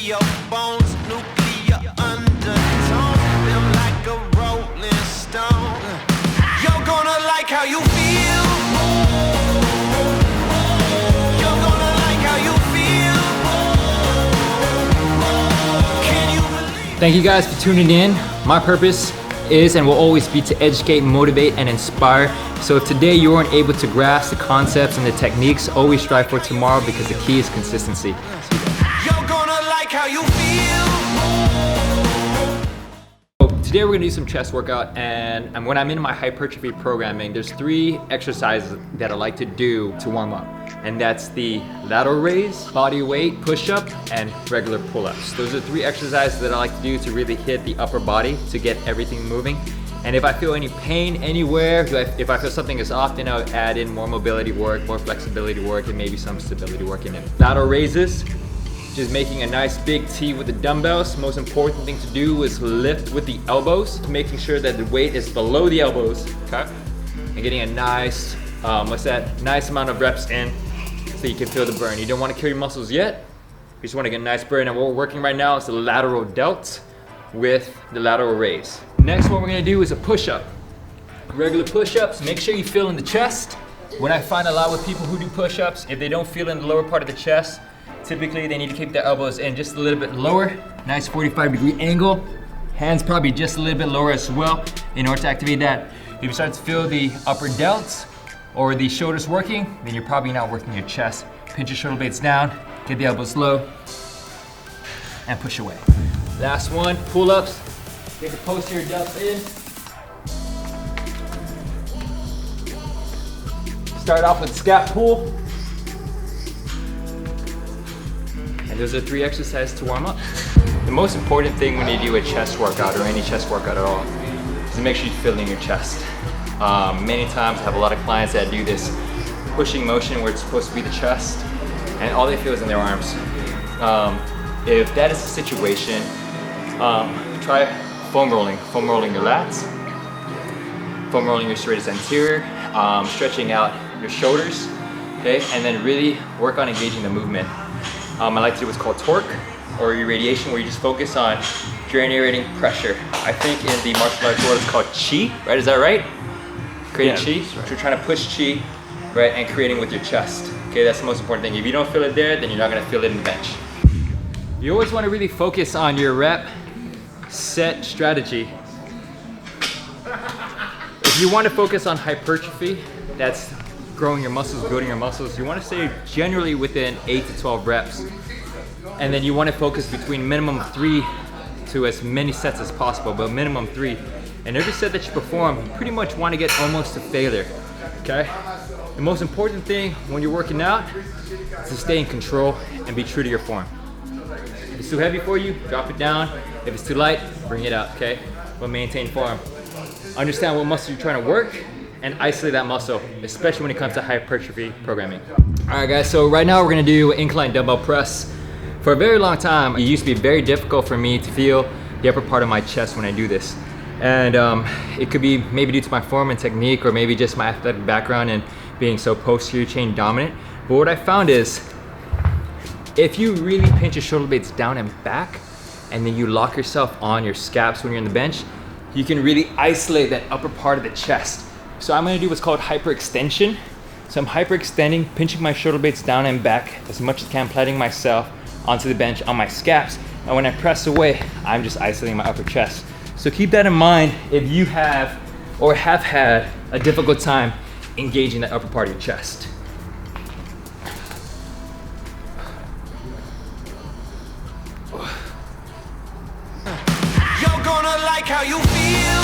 your bones, nuclear undertones, feel like a rolling stone. You're gonna like how you feel. You're gonna like how you feel. Can you believe? Thank you guys for tuning in. My purpose is and will always be to educate, motivate, and inspire. So if today you weren't able to grasp the concepts and the techniques, always strive for tomorrow, because the key is consistency. You're gonna like how you feel. Today we're gonna do some chest workout, and when I'm in my hypertrophy programming, there's 3 exercises that I like to do to warm up. And that's the lateral raise, body weight push-up, and regular pull-ups. Those are 3 exercises that I like to do to really hit the upper body to get everything moving. And if I feel any pain anywhere, if I feel something is off, then I'll add in more mobility work, more flexibility work, and maybe some stability work in it. Lateral raises, just making a nice big T with the dumbbells. Most important thing to do is lift with the elbows, making sure that the weight is below the elbows, okay? And getting a nice, nice amount of reps in so you can feel the burn. You don't want to kill your muscles yet. You just want to get a nice burn. And what we're working right now is the lateral delts with the lateral raise. Next, what we're gonna do is a push-up. Regular push-ups, make sure you feel in the chest. What I find a lot with people who do push-ups, if they don't feel in the lower part of the chest, typically they need to keep their elbows in just a little bit lower. Nice 45-degree angle. Hands probably just a little bit lower as well in order to activate that. If you start to feel the upper delts or the shoulders working, then you're probably not working your chest. Pinch your shoulder blades down, get the elbows low, and push away. Last one, pull-ups. Get the posterior delts in. Start off with scap pull. And those are 3 exercises to warm up. The most important thing when you do a chest workout or any chest workout at all is to make sure you feel in your chest. Many times I have a lot of clients that do this pushing motion where it's supposed to be the chest and all they feel is in their arms. If that is the situation, try foam rolling your lats, foam rolling your serratus anterior, stretching out your shoulders, okay? And then really work on engaging the movement. I like to do what's called torque or irradiation, where you just focus on generating pressure. I think in the martial arts world it's called chi, right? Is that right? Creating chi. Right. So you're trying to push chi, right, and creating with your chest. Okay, that's the most important thing. If you don't feel it there, then you're not gonna feel it in the bench. You always wanna really focus on your rep, set strategy. If you wanna focus on hypertrophy, that's growing your muscles, building your muscles, you wanna stay generally within 8 to 12 reps. And then you wanna focus between minimum 3 to as many sets as possible, but minimum 3. And every set that you perform, you pretty much wanna get almost to failure, okay? The most important thing when you're working out is to stay in control and be true to your form. If it's too heavy for you, drop it down. If it's too light, bring it up, okay? But maintain form. Understand what muscle you're trying to work and isolate that muscle, especially when it comes to hypertrophy programming. All right, guys, so right now we're gonna do incline dumbbell press. For a very long time, it used to be very difficult for me to feel the upper part of my chest when I do this. And it could be maybe due to my form and technique, or maybe just my athletic background and being so posterior chain dominant. But what I found is, if you really pinch your shoulder blades down and back, and then you lock yourself on your scaps when you're in the bench, you can really isolate that upper part of the chest. So I'm gonna do what's called hyperextension. So I'm hyperextending, pinching my shoulder blades down and back as much as I can, planting myself onto the bench on my scaps. And when I press away, I'm just isolating my upper chest. So keep that in mind if you have or have had a difficult time engaging the upper part of your chest. You're gonna like how you feel.